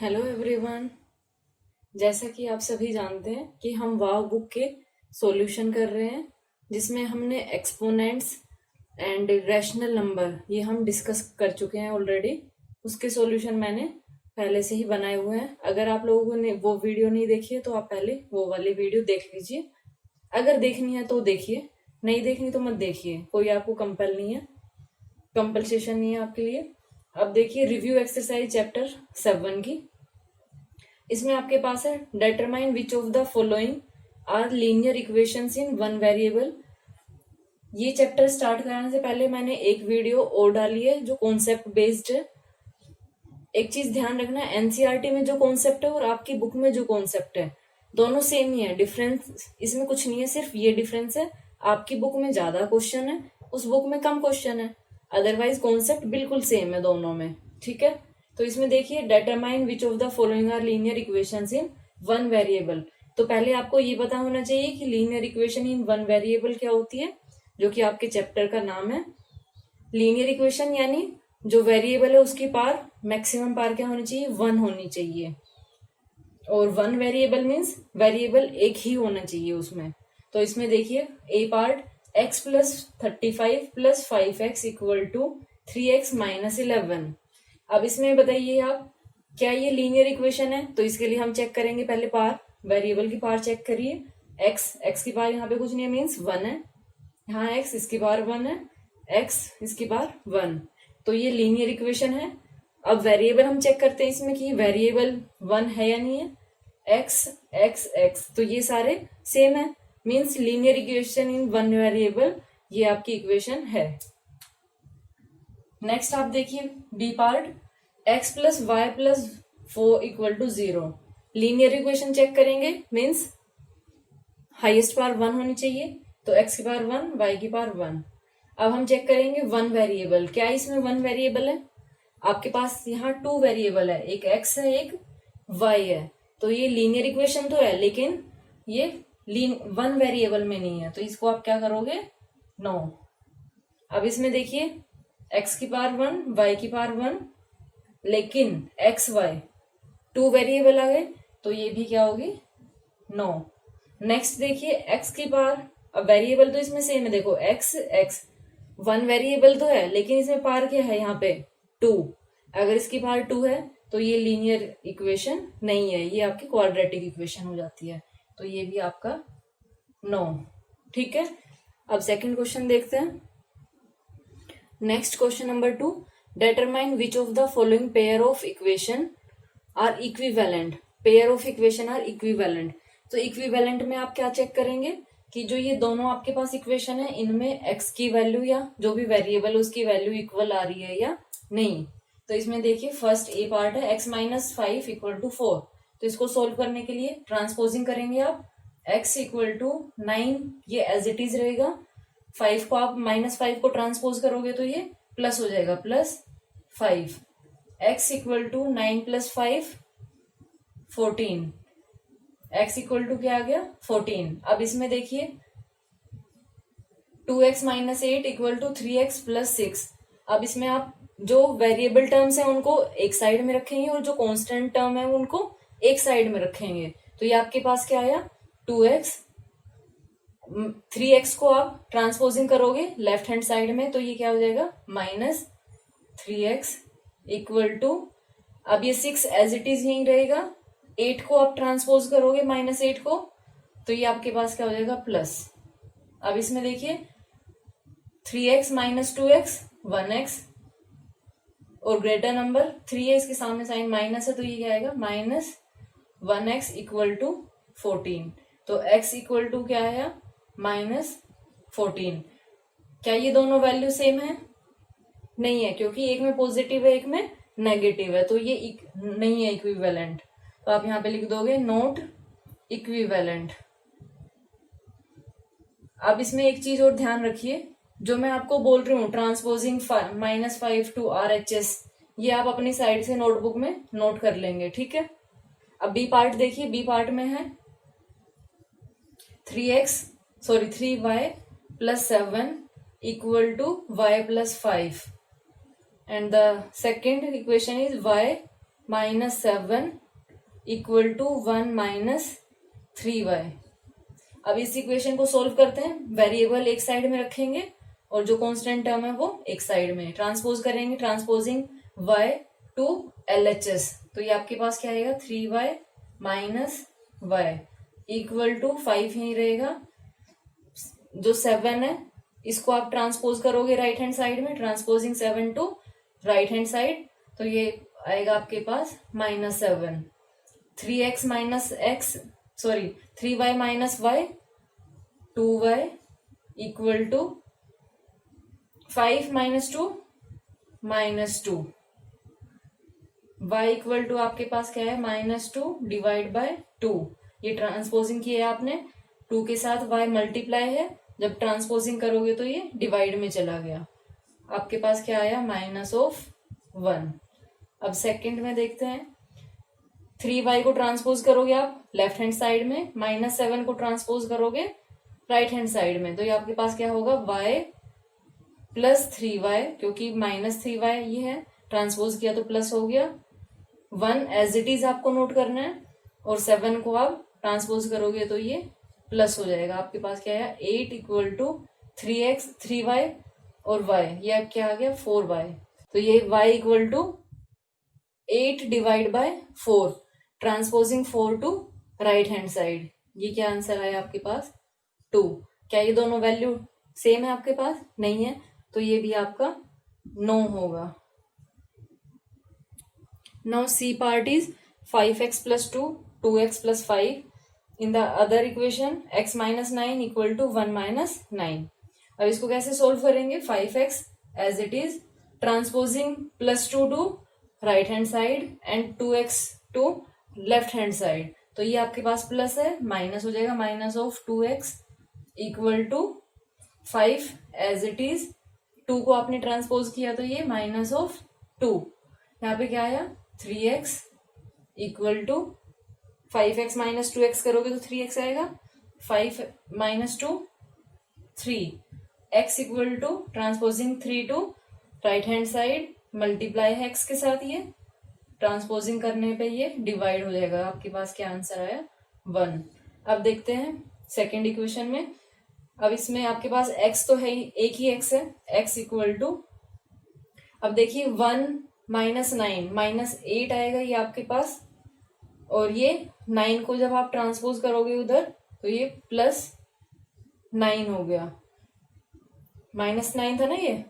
Hello everyone. जैसा कि आप सभी जानते हैं कि हम वाव बुक के सॉल्यूशन कर रहे हैं, जिसमें हमने एक्सपोनेंट्स एंड रैशनल नंबर ये हम डिस्कस कर चुके हैं ऑलरेडी। उसके सॉल्यूशन मैंने पहले से ही बनाए हुए हैं। अगर आप लोगों ने वो वीडियो नहीं देखी है तो आप पहले वो वाली वीडियो देख लीजिए। अगर देखनी है तो देखिए, नहीं देखनी तो मत देखिए, कोई आपको कंपेल नहीं है, कंपलसेशन नहीं है आपके लिए। अब देखिए रिव्यू एक्सरसाइज चैप्टर 7 की। इसमें आपके पास है determine which of the following are linear equations in one variable. ये चैप्टर स्टार्ट कराने से पहले मैंने एक वीडियो और डाली है जो कॉन्सेप्ट बेस्ड है। एक चीज ध्यान रखना, एनसीईआरटी में जो कॉन्सेप्ट है और आपकी बुक में जो कॉन्सेप्ट है दोनों सेम ही है, डिफरेंस इसमें कुछ नहीं है। सिर्फ ये डिफरेंस है, आपकी बुक में ज्यादा क्वेश्चन है, उस बुक में कम क्वेश्चन है, अदरवाइज कॉन्सेप्ट बिल्कुल सेम है दोनों में। ठीक है, तो इसमें देखिए determine which of the following are linear equations in one variable. तो पहले आपको ये पता होना चाहिए कि linear equation in one variable क्या होती है, जो कि आपके चैप्टर का नाम है। लीनियर इक्वेशन यानी जो वेरिएबल है उसकी पार, मैक्सिमम पार क्या होनी चाहिए, 1 होनी चाहिए। और वन वेरिएबल मीन्स वेरिएबल एक ही होना चाहिए उसमें। तो इसमें देखिए A part x plus 35 plus 5x equal to 3x minus 11। अब इसमें बताइए आप, क्या ये लीनियर इक्वेशन है? तो इसके लिए हम चेक करेंगे पहले पार, वेरिएबल की पार चेक करिए। x की पार यहाँ पे कुछ नहीं है, मीन्स 1 है। यहाँ x इसकी पार 1 है, x इसकी पार 1। तो ये लीनियर इक्वेशन है। अब वेरिएबल हम चेक करते हैं इसमें कि वेरिएबल 1 है या नहीं है। x x x, तो ये सारे सेम है, means linear equation in one variable, ये आपकी इक्वेशन है। नेक्स्ट आप देखिए B part, x plus Y plus 4 equal to 0। Linear equation check करेंगे, मीन्स हाईएस्ट पावर 1 होनी चाहिए। तो x की पावर 1, y की पावर 1। अब हम चेक करेंगे वन वेरिएबल, क्या इसमें वन वेरिएबल है? आपके पास यहाँ 2 वेरिएबल है, एक x है एक y है। तो ये लीनियर इक्वेशन तो है, लेकिन ये वन वेरिएबल में नहीं है, तो इसको आप क्या करोगे, नो। अब इसमें देखिए x की पावर 1, y की पावर 1, लेकिन x y 2 वेरिएबल आ गए, तो ये भी क्या होगी, नो। नेक्स्ट देखिए x की पावर, अब वेरिएबल तो इसमें सेम है, देखो x x 1 वेरिएबल तो है, लेकिन इसमें पावर क्या है यहाँ पे 2। अगर इसकी पावर 2 है तो ये लीनियर इक्वेशन नहीं है, ये आपकी क्वाड्रेटिक इक्वेशन हो जाती है। तो ये भी आपका नो। ठीक है, अब सेकंड क्वेश्चन देखते हैं। Next question number 2, determine which of the following pair of equation are equivalent. Pair of equation are equivalent. तो इक्विवेलेंट में आप क्या चेक करेंगे कि जो ये दोनों आपके पास इक्वेशन है, इनमें x की वैल्यू या जो भी वेरिएबल उसकी वैल्यू इक्वल आ रही है या नहीं। तो इसमें देखिए फर्स्ट ए पार्ट है x माइनस 5 इक्वल टू 4। तो इसको सोल्व करने के लिए ट्रांसपोजिंग करेंगे आप, x इक्वल टू 9, ये एज इट इज रहेगा। 5 को आप -5 को ट्रांसपोज करोगे तो ये प्लस हो जाएगा, plus 5। x equal to 9 plus 5 14। x equal to क्या आ गया, 14। अब इसमें देखिए 2x minus 8 equal to 3x plus 6। अब इसमें आप जो वेरिएबल टर्म्स हैं उनको एक साइड में रखेंगे और जो कांस्टेंट टर्म है उनको एक साइड में रखेंगे। तो ये आपके पास क्या आया, 2x। 3x को आप ट्रांसपोजिंग करोगे लेफ्ट हैंड साइड में, तो ये क्या हो जाएगा, माइनस 3x इक्वल टू, अब ये 6 एज इट इज यही रहेगा। 8 को आप ट्रांसपोज करोगे -8 को, तो ये आपके पास क्या हो जाएगा, प्लस। अब इसमें देखिए 3x माइनस 2x 1x, और ग्रेटर नंबर 3 है, इसके सामने साइन माइनस है, तो ये क्या आएगा, माइनस 1x इक्वल टू 14। तो x इक्वल टू क्या आया, -14। क्या ये दोनों वैल्यू सेम है? नहीं है, क्योंकि एक में पॉजिटिव है एक में नेगेटिव है, तो ये नहीं है इक्विवेलेंट। तो आप यहाँ पे लिख दोगे नोट इक्विवेलेंट। अब इसमें एक चीज और ध्यान रखिए, जो मैं आपको बोल रही हूँ ट्रांसपोजिंग -5 टू RHS, ये आप अपनी साइड से नोटबुक में नोट कर लेंगे। ठीक है, अब बी पार्ट देखिए, बी पार्ट में है 3y plus 7 equal to y plus 5, and the second equation is y -7 equal to 1 - 3y। अब इस इक्वेशन को सोल्व करते हैं। वेरिएबल एक साइड में रखेंगे और जो कांस्टेंट टर्म है वो एक साइड में। ट्रांसपोज करेंगे, ट्रांसपोजिंग y टू LHS, तो ये आपके पास क्या आएगा 3y - y इक्वल टू 5 ही रहेगा। जो 7 है इसको आप ट्रांसपोज करोगे राइट हैंड साइड में, transposing 7 to right hand side, तो ये आएगा आपके पास -7। 3x minus X, sorry 3y - y 2y equal to 5 - 2 -2। y equal to आपके पास क्या है -2 डिवाइड बाय 2। ये ट्रांसपोजिंग किया है आपने, 2 के साथ y मल्टीप्लाई है, जब ट्रांसपोजिंग करोगे तो ये डिवाइड में चला गया। आपके पास क्या आया -1। अब सेकंड में देखते हैं। 3y को ट्रांसपोज करोगे आप लेफ्ट हैंड साइड में, -7 को ट्रांसपोज करोगे राइट हैंड साइड में, तो ये आपके पास क्या होगा y प्लस 3y, क्योंकि -3y ये है, ट्रांसपोज किया तो प्लस हो गया। 1 एज इट इज आपको नोट करना है और 7 को आप ट्रांसपोज करोगे तो ये प्लस हो जाएगा। आपके पास क्या है 8 इक्वल टू 3x 3y और y, ये अब क्या आ गया 4y, तो ये y equal to 8 divide by 4, transposing 4 to right hand side, ये क्या आंसर आया आपके पास 2। क्या ये दोनों वैल्यू सेम है आपके पास? नहीं है, तो ये भी आपका नो होगा। Now C part is 5x + 2 2x + 5 in the other equation x - 9 equal to 1 - 9। अब इसको कैसे सोल्व करेंगे? 5x as it is, transposing +2 to right hand side and 2x to left hand side, तो ये आपके पास प्लस है, minus हो जाएगा -2x equal to 5 as it is, 2 को आपने ट्रांसपोज किया तो ये -2। यहाँ पे क्या आया 3x equal to 5x - 2x करोगे तो 3x आएगा, 5 - 2 3, x equal to transposing 3 to right hand side, multiply है x के साथ, ये ट्रांसपोजिंग करने पे ये डिवाइड हो जाएगा। आपके पास क्या आंसर आया 1। अब देखते हैं सेकेंड इक्वेशन में। अब इसमें आपके पास x तो है ही, एक ही x है, x इक्वल टू, अब देखिए 1 - 9 -8 आएगा ये आपके पास, और ये 9 को जब आप ट्रांसपोज करोगे उधर तो ये +9 हो गया। -9 था ना ये,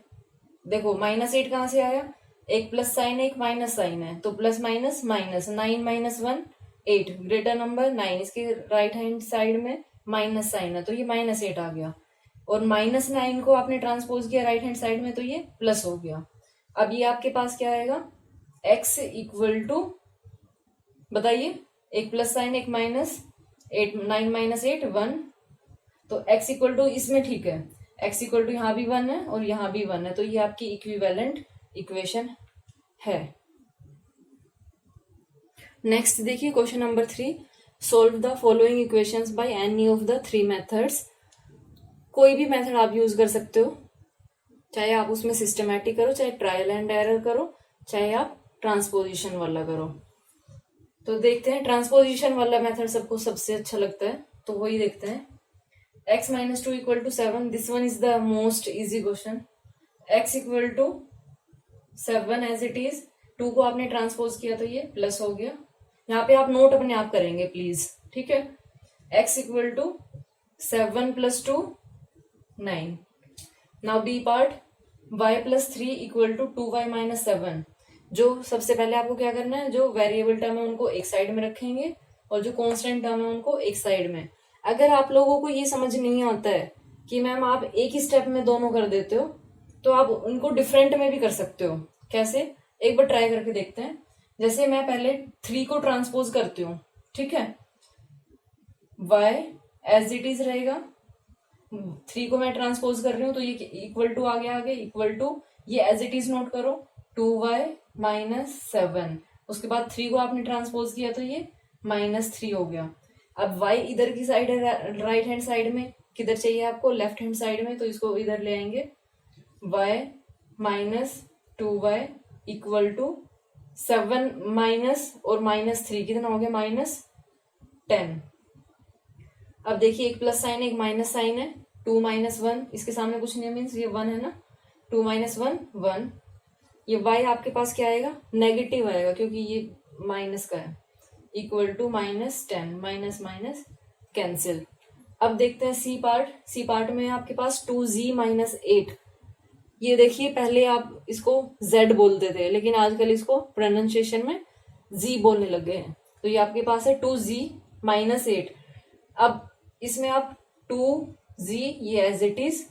देखो -8 कहाँ से आया, एक प्लस साइन है एक माइनस साइन है, तो plus minus minus, 9 - 1 8, greater number 9, इसके राइट हैंड साइड में माइनस साइन है तो ये -8 आ गया, और -9 को आपने ट्रांसपोज किया राइट हैंड साइड में तो ये प्लस हो गया। अब ये आपके पास क्या आएगा x इक्वल टू, बताइए, एक प्लस साइन एक माइनस, 8 9 - 8 1, तो x इक्वल टू इसमें ठीक है, x इक्वल टू यहाँ भी 1 है और यहाँ भी 1 है, तो ये आपकी इक्विवेलेंट इक्वेशन है। नेक्स्ट देखिए question number 3, solve the following equations by any of the 3 methods. कोई भी मेथड आप यूज कर सकते हो, चाहे आप उसमें सिस्टमैटिक करो, चाहे ट्रायल एंड एरर करो, चाहे आप ट्रांसपोजिशन वाला करो। तो देखते हैं, ट्रांसपोजिशन वाला मेथड सबको सबसे अच्छा लगता है तो वही देखते हैं। x - 2 equal to 7, this one is the most easy question. x equal to 7 as it is, 2 को आपने ट्रांसपोज किया तो ये प्लस हो गया। यहाँ पे आप नोट अपने आप करेंगे प्लीज, ठीक है। x equal to 7 + 2 9। Now B part, y + 3 equal to 2y - 7। जो सबसे पहले आपको क्या करना है, जो वेरिएबल टर्म है उनको एक साइड में रखेंगे और जो कांस्टेंट टर्म है उनको एक साइड में। अगर आप लोगों को ये समझ नहीं आता है कि मैम आप एक ही स्टेप में दोनों कर देते हो, तो आप उनको डिफरेंट में भी कर सकते हो। कैसे, एक बार ट्राई करके देखते हैं। जैसे मैं पहले 3 को ट्रांसपोज करती हूँ, ठीक है, y एज इट इज रहेगा, 3 को मैं ट्रांसपोज कर रही हूँ तो ये इक्वल टू आ गया, आगे इक्वल टू, ये एज इट इज नोट करो 2y - 7, उसके बाद 3 को आपने ट्रांसपोज किया तो ये -3 हो गया। अब y इधर की साइड है, राइट हैंड साइड में, किधर चाहिए आपको, लेफ्ट हैंड साइड में, तो इसको इधर ले आएंगे, y - 2y equal to 7 minus और -3 कितना हो गया? -10। अब देखिए एक प्लस साइन है एक माइनस साइन है, 2 - 1 इसके सामने कुछ नहीं मीन्स ये 1 है ना, 2 - 1 1। ये y आपके पास क्या आएगा? नेगेटिव आएगा क्योंकि ये माइनस का है, equal to -10, minus minus cancel. अब देखते हैं सी पार्ट। सी पार्ट में है आपके पास 2z - 8। ये देखिए पहले आप इसको z बोलते थे लेकिन आजकल इसको प्रोनाउंसिएशन में z बोलने लग गए हैं। तो ये आपके पास है 2z - 8। अब इसमें आप 2z ये एज इट इज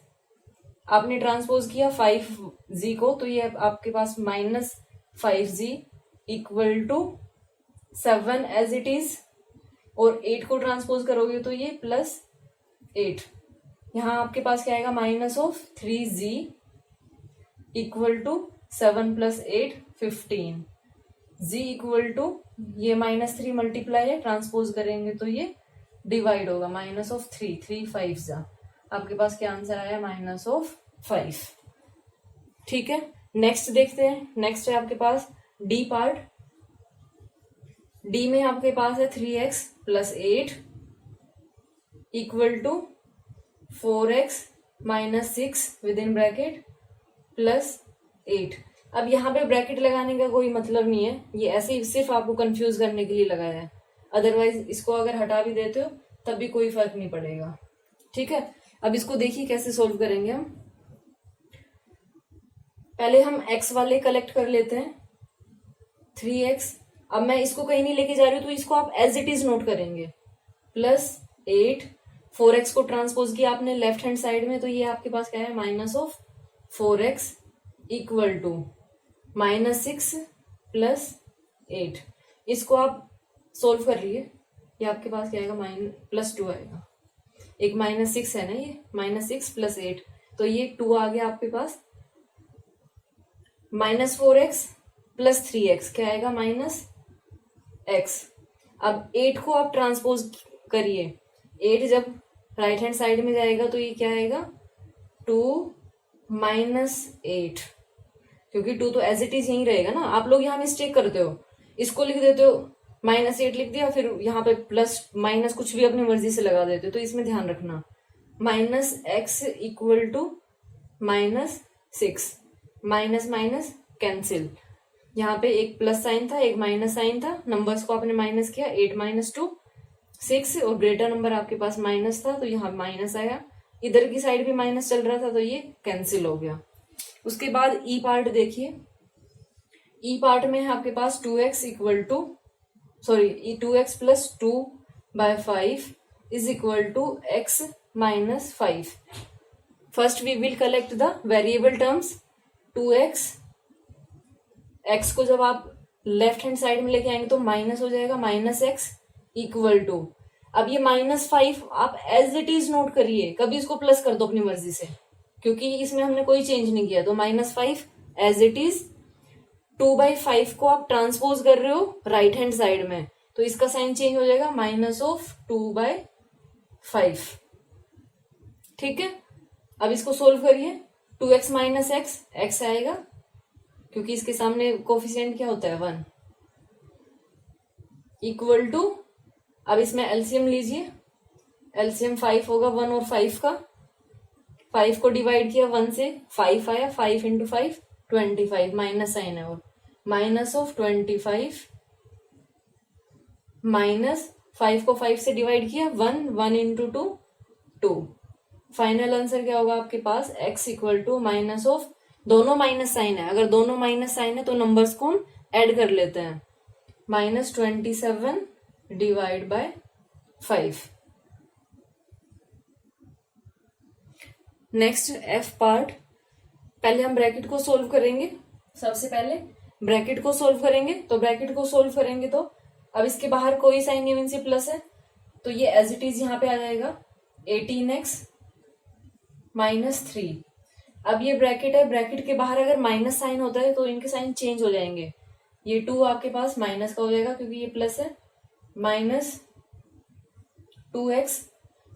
आपने ट्रांसपोज किया 5z को, तो ये आपके पास -5z equal to 7 as it is, और 8 को ट्रांसपोज करोगे तो ये +8। यहाँ आपके पास क्या आएगा? -3z equal to 7 + 8 15। z equal to ये -3 मल्टीप्लाई है, ट्रांसपोज करेंगे तो ये डिवाइड होगा, -3 3 5 जा आपके पास क्या आंसर आया? -5। ठीक है, नेक्स्ट देखते हैं। नेक्स्ट है आपके पास डी पार्ट। डी में आपके पास है 3x + 8 equal to 4x - 6 within bracket +8। अब यहाँ पे ब्रैकेट लगाने का कोई मतलब नहीं है, ये ऐसे ही सिर्फ आपको कंफ्यूज करने के लिए लगाया है। अदरवाइज इसको अगर हटा भी देते हो तब भी कोई फर्क नहीं पड़ेगा। ठीक है, अब इसको देखिए कैसे सोल्व करेंगे हम। पहले हम x वाले कलेक्ट कर लेते हैं, 3x। अब मैं इसको कहीं नहीं लेके जा रही हूँ तो इसको आप एज इट इज नोट करेंगे, +8। 4x को ट्रांसपोज किया आपने लेफ्ट हैंड साइड में, तो ये आपके पास क्या है? -4x equal to -6 + 8। इसको आप सोल्व कर लिए, ये आपके पास क्या आएगा? +2 आएगा। एक -6 है ना, ये -6 + 8, तो ये 2 आ गया आपके पास। -4x + 3x क्या आएगा? -x। अब 8 को आप ट्रांसपोज करिए, 8 जब राइट हैंड साइड में जाएगा तो ये क्या आएगा? 2 - 8, क्योंकि 2 तो एज इट इज यही रहेगा ना। आप लोग यहाँ मिस्टेक करते हो, इसको लिख देते हो, -8 लिख दिया, फिर यहाँ पे प्लस माइनस कुछ भी अपनी मर्जी से लगा देते हो, तो इसमें ध्यान रखना। -x equal to -6, minus minus cancel. यहाँ पे एक प्लस साइन था एक माइनस साइन था, नंबर्स को आपने माइनस किया, 8 - 2 6, और ग्रेटर नंबर आपके पास माइनस था तो यहाँ माइनस आया। इधर की साइड भी माइनस चल रहा था तो ये कैंसिल हो गया। उसके बाद ई पार्ट देखिए। ई पार्ट में है आपके पास 2x equal to 2x + 2/5 is equal to x - 5। First we will collect the variable terms. 2x, x को जब आप लेफ्ट हैंड साइड में लेके आएंगे तो माइनस हो जाएगा, -x इक्वल टू, अब ये -5 आप एज इट इज नोट करिए, कभी इसको प्लस कर दो अपनी मर्जी से, क्योंकि इसमें हमने कोई चेंज नहीं किया, तो -5 एज इट इज। 2/5 को आप ट्रांसपोज कर रहे हो राइट हैंड साइड में, तो इसका साइन चेंज हो जाएगा, -2/5। ठीक है, अब इसको सोल्व करिए। 2x - x, x आएगा क्योंकि इसके सामने कोफिशिएंट क्या होता है? 1 इक्वल टू, अब इसमें एलसीएम लीजिए, एलसीएम 5 होगा 1 और 5 का। 5 को डिवाइड किया 1 से, 5 आया, 5 × 5 25, माइनस साइन है, और -25 -5 को 5 से डिवाइड किया 1, 1 × 2 2। फाइनल आंसर क्या होगा आपके पास? x equal to minus of, दोनों माइनस साइन है, अगर दोनों माइनस साइन है तो नंबर्स को हम ऐड कर लेते हैं, -27 divide by 5। Next F part. पहले हम ब्रैकेट को सोल्व करेंगे, सबसे पहले ब्रैकेट को सोल्व करेंगे। तो ब्रैकेट को सोल्व करेंगे तो अब इसके बाहर कोई साइन नहीं, मीन्स प्लस है, तो ये एज इट इज यहाँ पे आ जाएगा 18x - 3। अब ये ब्रैकेट है, ब्रैकेट के बाहर अगर माइनस साइन होता है तो इनके साइन चेंज हो जाएंगे, ये 2 आपके पास माइनस का हो जाएगा क्योंकि ये प्लस है, -2x,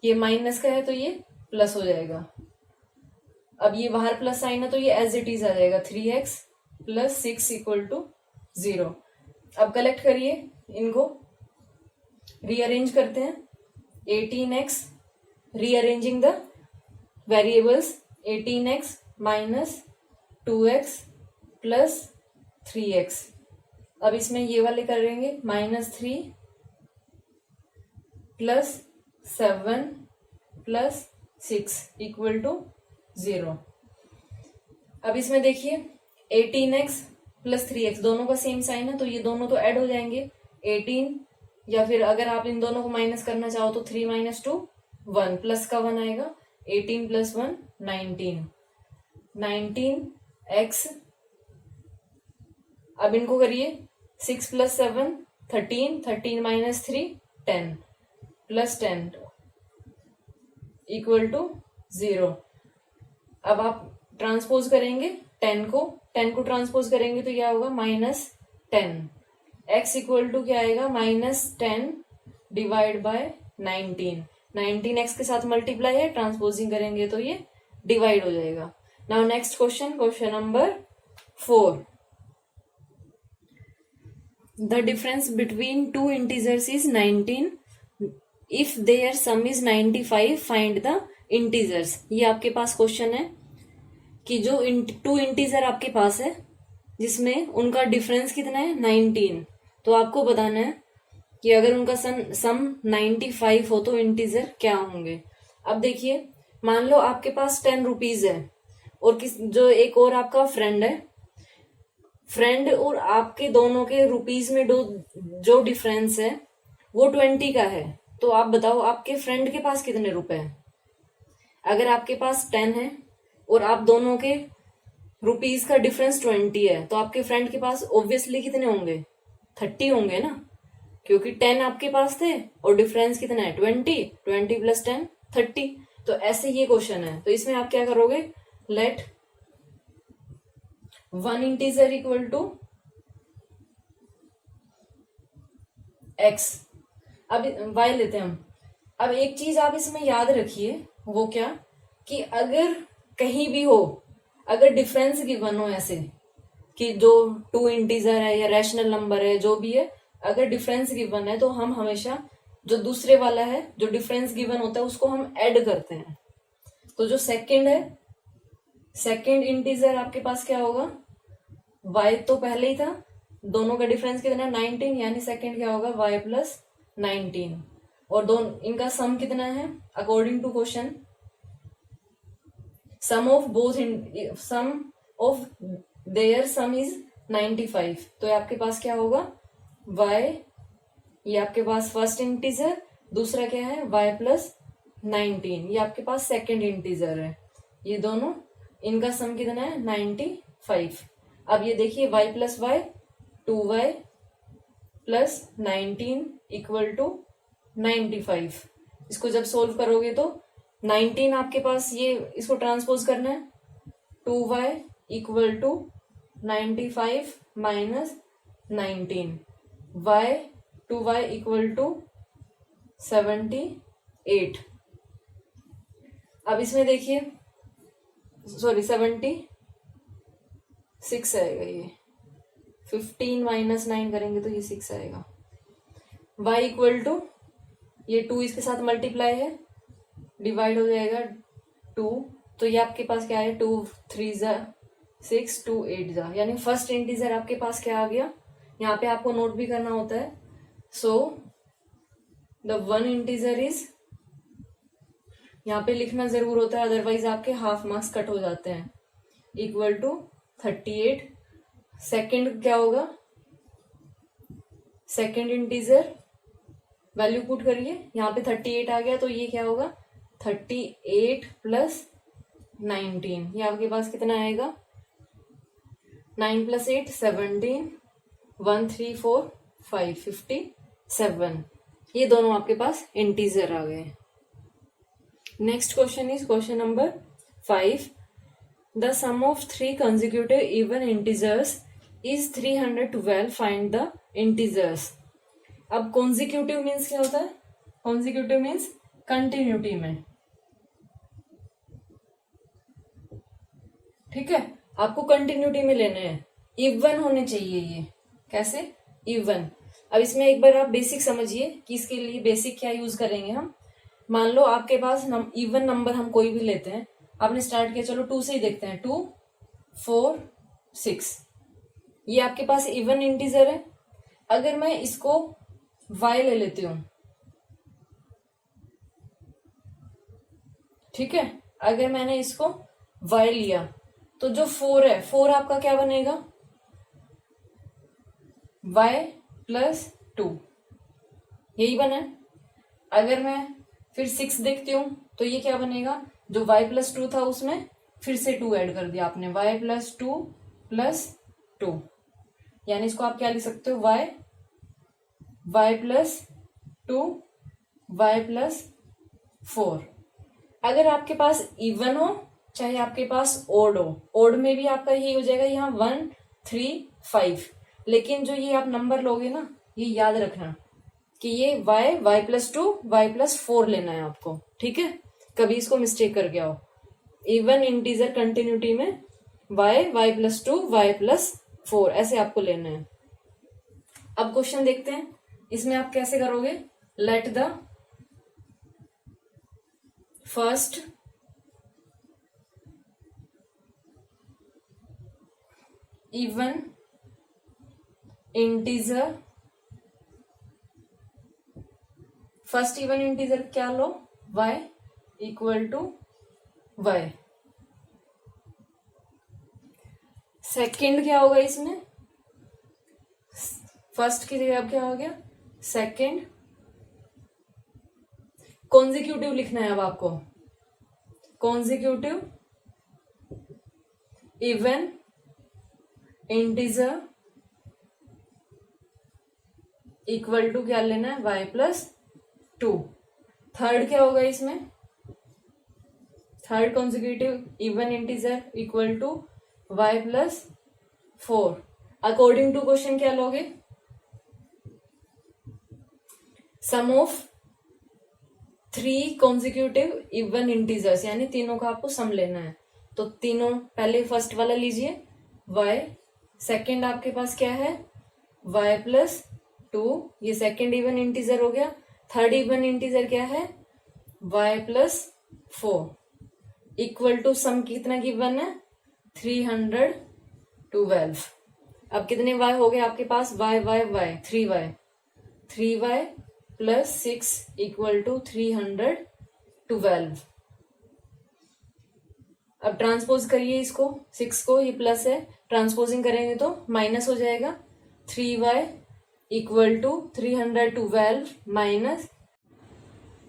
ये माइनस का है तो ये प्लस हो जाएगा। अब ये बाहर प्लस साइन है तो ये एज इट इज आ जाएगा, 3x + 6 इक्वल टू 0। अब कलेक्ट करिए इनको, रीअरेंज करते हैं। 18x, rearranging the variables, 18x minus 2x plus 3x। अब इसमें ये वाले करेंगे, -3 प्लस 7 प्लस 6 इक्वल टू 0। अब इसमें देखिए 18x प्लस 3x दोनों का सेम साइन है, तो ये दोनों तो ऐड हो जाएंगे। 18, या फिर अगर आप इन दोनों को माइनस करना चाहो तो 3 - 2 1, प्लस का 1 आएगा। 18 + 1 19, 19x। अब इनको करिए, 6 + 7 13, 13 - 3 10 प्लस 10 इक्वल टू 0। अब आप ट्रांसपोज करेंगे 10 को ट्रांसपोज करेंगे तो क्या होगा, -10। x इक्वल टू क्या आएगा, -10 डिवाइड बाय 19। 19x के साथ मल्टीप्लाई है, ट्रांसपोजिंग करेंगे तो ये डिवाइड हो जाएगा। Now next question, question number 4। The difference between two integers is 19 if their sum is 95, find the integers. ये आपके पास क्वेश्चन है कि जो टू इंटीजर आपके पास है जिसमें उनका डिफरेंस कितना है, 19। तो आपको बताना है कि अगर उनका सम 95 हो तो इंटीजर क्या होंगे। अब देखिए, मान लो आपके पास 10 रुपीज है और जो एक और आपका फ्रेंड है, फ्रेंड और आपके दोनों के रुपीज में जो डिफरेंस है वो 20 का है। तो आप बताओ आपके फ्रेंड के पास कितने रुपए हैं। अगर आपके पास 10 है और आप दोनों के रुपीज का डिफरेंस 20 है, तो आपके फ्रेंड के पास ऑब्वियसली कितने होंगे, 30 होंगे ना, क्योंकि 10 आपके पास थे और डिफरेंस कितना है, 20। 20 + 10 30। तो ऐसे ये क्वेश्चन है। तो इसमें आप क्या करोगे, let one integer equal to x। अब y लेते हैं हम। अब एक चीज आप इसमें याद रखिए, वो क्या, कि अगर कहीं भी हो, अगर डिफरेंस गिवन हो ऐसे कि जो टू इंटीजर है या रैशनल नंबर है जो भी है, अगर डिफरेंस गिवन है तो हम हमेशा जो दूसरे वाला है, जो डिफरेंस गिवन होता है उसको हम ऐड करते हैं। तो जो सेकंड है, सेकंड इंटीजर आपके पास क्या होगा, y तो पहले ही था, दोनों का डिफरेंस कितना है, 19, यानी सेकंड क्या होगा, y + 19। और दोनों इनका सम कितना है, according to question, sum of their sum is 95। तो आपके पास क्या होगा, y, ये आपके पास फर्स्ट इंटीजर, दूसरा क्या है y + 19, ये आपके पास सेकंड इंटीजर है। ये दोनों इनका सम कितना है, 95। अब ये देखिए y + y 2y + 19 equal to 95। इसको जब सोल्व करोगे तो 19 आपके पास, ये इसको ट्रांसपोज करना है, 2y equal to 95 minus 19, y 2y equal to 78। अब इसमें देखिए, सॉरी 76 आएगा, ये 15 - 9 करेंगे तो ये 6 आएगा। y इक्वल टू, ये 2 इसके साथ मल्टीप्लाई है, डिवाइड हो जाएगा 2, तो ये आपके पास क्या है, 2 3 = 6, 2 8 यानी फर्स्ट इंटीजर आपके पास क्या आ गया। यहाँ पे आपको नोट भी करना होता है। So the one integer is, यहाँ पे लिखना जरूर होता है, अदरवाइज आपके हाफ मार्क्स कट हो जाते हैं, इक्वल टू 38। सेकंड क्या होगा, सेकंड इंटीजर वैल्यू पुट करिए, यहाँ पे 38 आ गया, तो ये क्या होगा, 38 + 19, ये आपके पास कितना आएगा, 9 + 8 17, 1 3 4 5 57। ये दोनों आपके पास इंटीजर आ गए। Next question is question number 5। The sum of 3 consecutive even integers is 312, find the integers. अब कॉन्जिक्यूटिव मीन्स क्या होता है, कॉन्जिक्यूटिव मीन्स कंटिन्यूटी में, ठीक है, आपको कंटिन्यूटी में लेने हैं, इवन होने चाहिए ये, कैसे, इवन। अब इसमें एक बार आप बेसिक समझिए कि इसके लिए बेसिक क्या यूज करेंगे हम। मान लो आपके पास इवन नंबर हम कोई भी लेते हैं, आपने स्टार्ट किया, चलो 2 से ही देखते हैं, 2 4 6, ये आपके पास इवन इंटीजर है। अगर मैं इसको y ले लेती हूं, ठीक है, अगर मैंने इसको y लिया तो जो 4 है, 4 आपका क्या बनेगा, y प्लस 2, यही बना है। अगर मैं फिर 6 देखती हूं तो ये क्या बनेगा, जो y प्लस 2 था उसमें फिर से 2 ऐड कर दिया आपने, y प्लस 2 प्लस 2, यानी इसको आप क्या लिख सकते हो, y प्लस 2 y प्लस 4। अगर आपके पास इवन हो चाहे आपके पास ओड हो, ओड में भी आपका यही हो जाएगा, यहाँ 1 3 5, लेकिन जो ये आप नंबर लोगे ना, ये याद रखना कि ये y प्लस 2 y प्लस 4 लेना है आपको, ठीक है, कभी इसको मिस्टेक करके आओ। इवन इंटीजर कंटिन्यूटी में y प्लस 2 y प्लस 4 ऐसे आपको लेना है। अब क्वेश्चन देखते हैं, इसमें आप कैसे करोगे, let the first even integer, first even integer क्या लो, y equal to y। Second क्या होगा इसमें, फर्स्ट की जगह अब क्या हो गया, सेकंड। कॉन्जिक्यूटिव लिखना है अब आपको, consecutive even integer equal to क्या लेना है, y प्लस 2। थर्ड क्या होगा इसमें, third consecutive even integer equal to y plus 4। According to question क्या लोगे, sum of 3 consecutive even integers, यानी तीनों का आपको सम लेना है। तो तीनों पहले फर्स्ट वाला लीजिए y, सेकंड आपके पास क्या है y प्लस 2, ये सेकंड इवन इंटीजर हो गया। थर्ड इवन इंटीजर क्या है y plus 4 equal to some कितना गिवन है 312। अब कितने y हो गए आपके पास, y 3y plus 6 equal to 312। अब ट्रांसपोज करिए इसको, 6 को, ये प्लस है, ट्रांसपोजिंग करेंगे तो माइनस हो जाएगा, 3y equal to 312 minus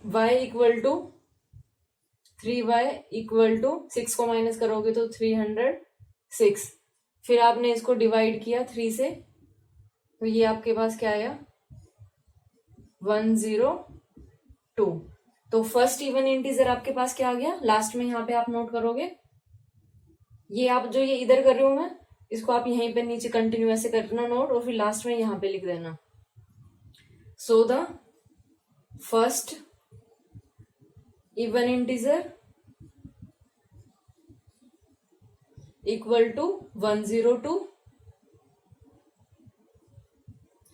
y equal to 3y equal to 6 को माइनस करोगे तो 306, फिर आपने इसको डिवाइड किया 3 से, तो ये आपके पास क्या आया 102। तो फर्स्ट इवन इंटीजर आपके पास क्या आ गया, लास्ट में यहाँ पे आप नोट करोगे, ये आप जो ये इधर कर रहे हो मैं, इसको आप यहीं पे नीचे कंटिन्यू ऐसे करना नोट, और फिर लास्ट में यहाँ पे लिख देना। So the first even integer equal to 102,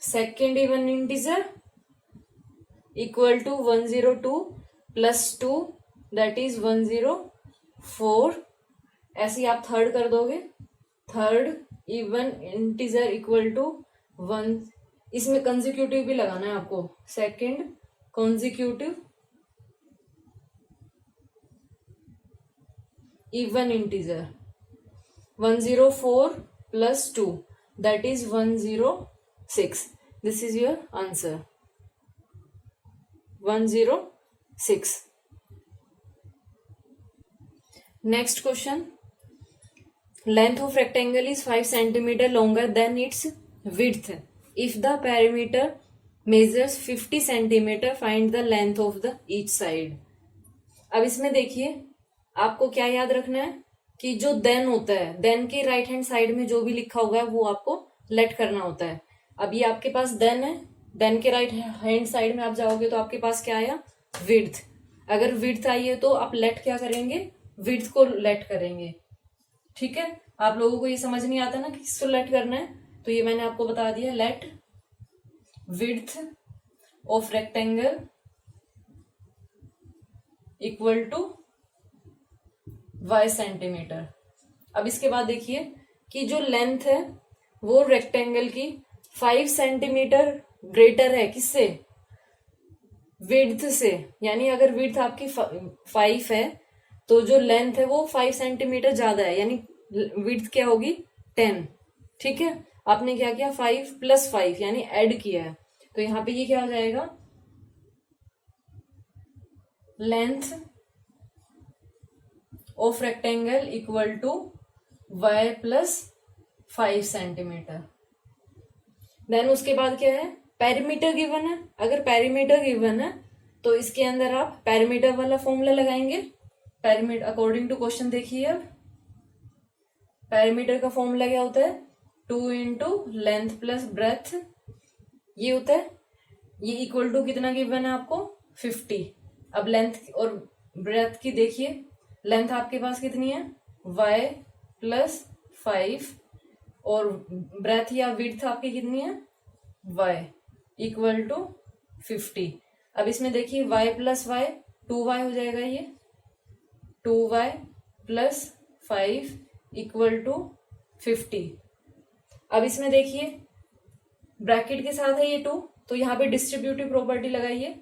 second even integer equal to 102 plus 2 that is 104। ऐसे ही आप थर्ड कर दोगे, third even integer equal to 1, इसमें कंजिक्यूटिव भी लगाना है आपको, second consecutive even integer 104 plus 2 that is 106। This is your answer 106। Next question, length of rectangle is 5 centimetre longer than its width. If the perimeter measures 50 centimetre, find the length of the each side. अब इसमें देखिए आपको क्या याद रखना है कि जो देन होता है, देन के राइट हैंड साइड में जो भी लिखा होगा है वो आपको लेट करना होता है। अब ये आपके पास देन है, देन के राइट हैंड साइड में आप जाओगे तो आपके पास क्या आया विड्थ। अगर विड्थ आई है तो आप लेट क्या करेंगे, विड्थ को लेट करेंगे, ठीक है। आप लोगों को ये समझ नहीं आता ना कि किसको लेट करना है, तो ये मैंने आपको बता दिया, let width of rectangle equal to y centimetre. अब इसके बाद देखिए कि जो लेंथ है वो रेक्टेंगल की 5 सेंटीमीटर ग्रेटर है, किससे? विड्थ से। यानी अगर विड्थ आपकी 5 है तो जो लेंथ है वो 5 सेंटीमीटर ज्यादा है, यानी विड्थ क्या होगी? 10। ठीक है, आपने क्या किया? 5 + 5 यानी ऐड किया है, तो यहाँ पे ये क्या हो जाएगा? Length of rectangle equal to y + 5 centimetre. Then उसके बाद क्या है? पेरीमीटर गिवन है। अगर पेरीमीटर गिवन है तो इसके अंदर आप पेरीमीटर वाला फॉर्मूला लगाएंगे। पेरीमीटर अकॉर्डिंग टू क्वेश्चन देखिए, अब पेरीमीटर का फॉर्मूला क्या होता है? 2 × लेंथ + ब्रेथ, ये होता है। ये इक्वल टू कितना गिवन है आपको? 50। अब लेंथ और ब्रेथ की देखिए, लेंथ आपके पास कितनी है? y + 5 और ब्रेथ या विड्थ आपकी कितनी है? y = 50। अब इसमें देखिए y + y 2y हो जाएगा, ये 2y + 5 = 50। अब इसमें देखिए ब्रैकेट के साथ है ये 2, तो यहाँ पे डिस्ट्रीब्यूटिव प्रॉपर्टी लगाइए।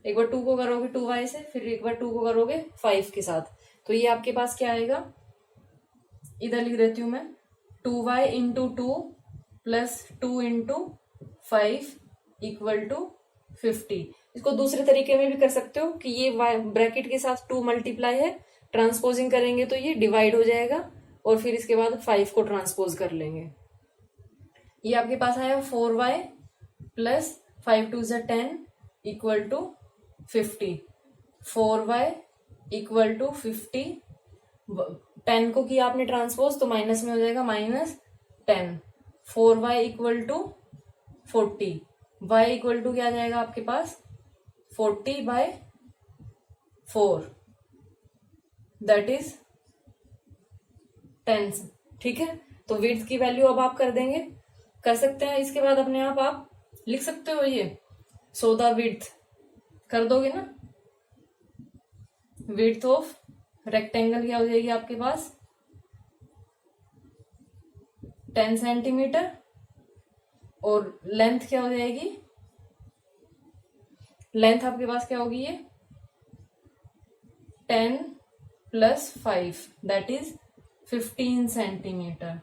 एक बार 2 को करोगे 2y से, फिर एक बार 2 को करोगे 5 के साथ, तो ये आपके पास क्या आएगा? इधर लिख देती हूं मैं, 2y × 2 + 2 × 5 = 50। इसको दूसरे तरीके में भी कर सकते हो कि ये ब्रैकेट के साथ 2 मल्टीप्लाई है, ट्रांसपोजिंग करेंगे तो ये डिवाइड हो जाएगा और फिर इसके बाद 5 को ट्रांसपोज कर लेंगे। ये आपके पास आया 4y + 5 × 2 = 10 = 50। 4y = 50। 10 को किया आपने ट्रांसपोज तो माइनस में हो जाएगा -10। 4y = 40। y = क्या आ जाएगा आपके पास? 40/4, दैट इज 10। ठीक है, तो विड्थ की वैल्यू अब आप कर देंगे, कर सकते हैं। इसके बाद अपने आप लिख सकते हो ये। सो द विड्थ कर दोगे ना, विड्थ ऑफ रेक्टेंगल क्या हो जाएगी आपके पास? 10 सेंटीमीटर और लेंथ क्या हो जाएगी? लेंथ आपके पास क्या होगी? ये 10 + 5 that is 15 centimetre.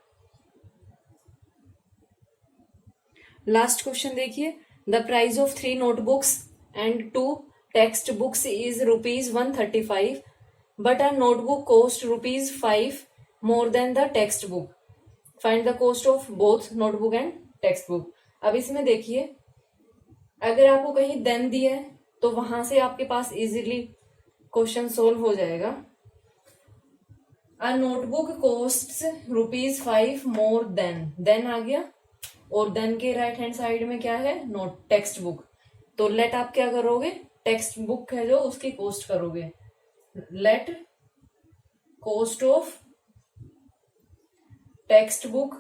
Last question देखिए, the price of 3 notebooks and 2 text books is ₹135, but a notebook cost ₹5 more than the textbook. Find the cost of both notebook and textbook. अब इसमें देखिए, अगर आपको कहीं देन दिया है तो वहां से आपके पास इजीली क्वेश्चन सोल्व हो जाएगा। A notebook costs ₹5 more than आ गया, और देन के राइट हैंड साइड में क्या है? Note text book. तो लेट आप क्या करोगे? टेक्स्ट बुक है जो उसकी कोस्ट करोगे, let cost of text book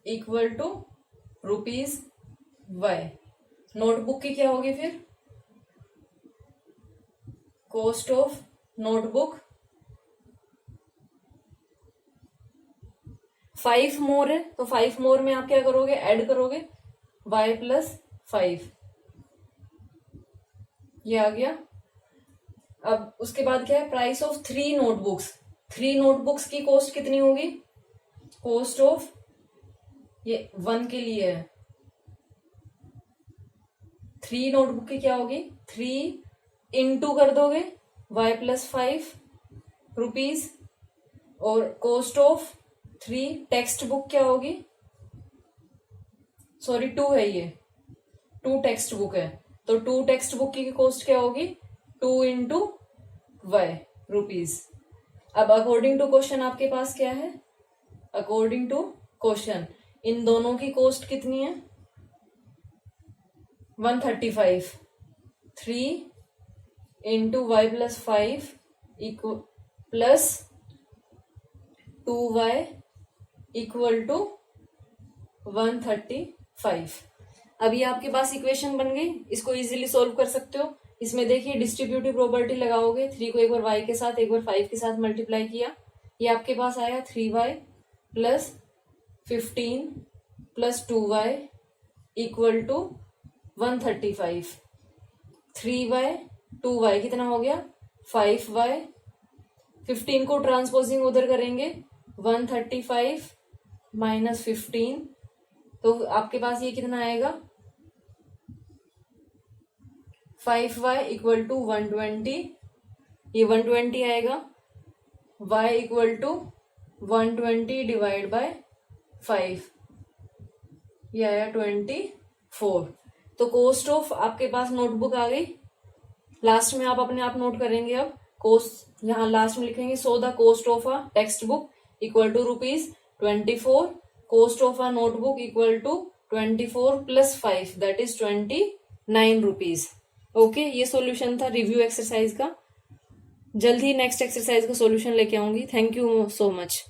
equal to ₹y। Notebook की क्या होगी फिर? कोस्ट ऑफ नोटबुक 5 मोर है, तो 5 मोर में आप क्या करोगे? ऐड करोगे y + 5, ये आ गया। अब उसके बाद क्या है? Price of 3 notebooks. 3 नोटबुक्स की कॉस्ट कितनी होगी? कॉस्ट ऑफ, ये 1 के लिए है, 3 नोटबुक की क्या होगी? 3 × कर दोगे y + 5 रुपीज, और कॉस्ट ऑफ 3 टेक्स्ट बुक क्या होगी? सॉरी 2 है, ये 2 टेक्स्ट बुक है, तो 2 टेक्स्ट बुक की कॉस्ट क्या होगी? 2 × y रुपीज। अब अकॉर्डिंग टू क्वेश्चन आपके पास क्या है? अकॉर्डिंग टू क्वेश्चन इन दोनों की कॉस्ट कितनी है? 135। 3 × y + 5 plus 2y equal to 135। अभी आपके पास इक्वेशन बन गई, इसको इजीली सोल्व कर सकते हो। इसमें देखिए डिस्ट्रीब्यूटिव प्रोपर्टी लगाओगे, 3 को एक बार y के साथ एक बार 5 के साथ मल्टीप्लाई किया, ये आपके पास आया 3y plus 15 plus 2y equal to 135। 3y 2y कितना हो गया 5y। 15 को ट्रांसपोजिंग उधर करेंगे 135 माइनस 15, तो आपके पास ये कितना आएगा 5y इक्वल टू 120, ये 120 आएगा। y equal to 120 divide by 5, ये आया 24। तो कोस्ट ऑफ आपके पास नोटबुक आ गई। लास्ट में आप अपने आप नोट करेंगे। अब कोस्ट यहाँ लास्ट में लिखेंगे, so the cost of a text book equal to ₹24, cost of a notebook equal to 24 plus 5 that is ₹29। Okay, ये सॉल्यूशन था रिव्यू एक्सरसाइज का। जल्द ही नेक्स्ट एक्सरसाइज का सॉल्यूशन लेके आऊंगी। Thank you so much.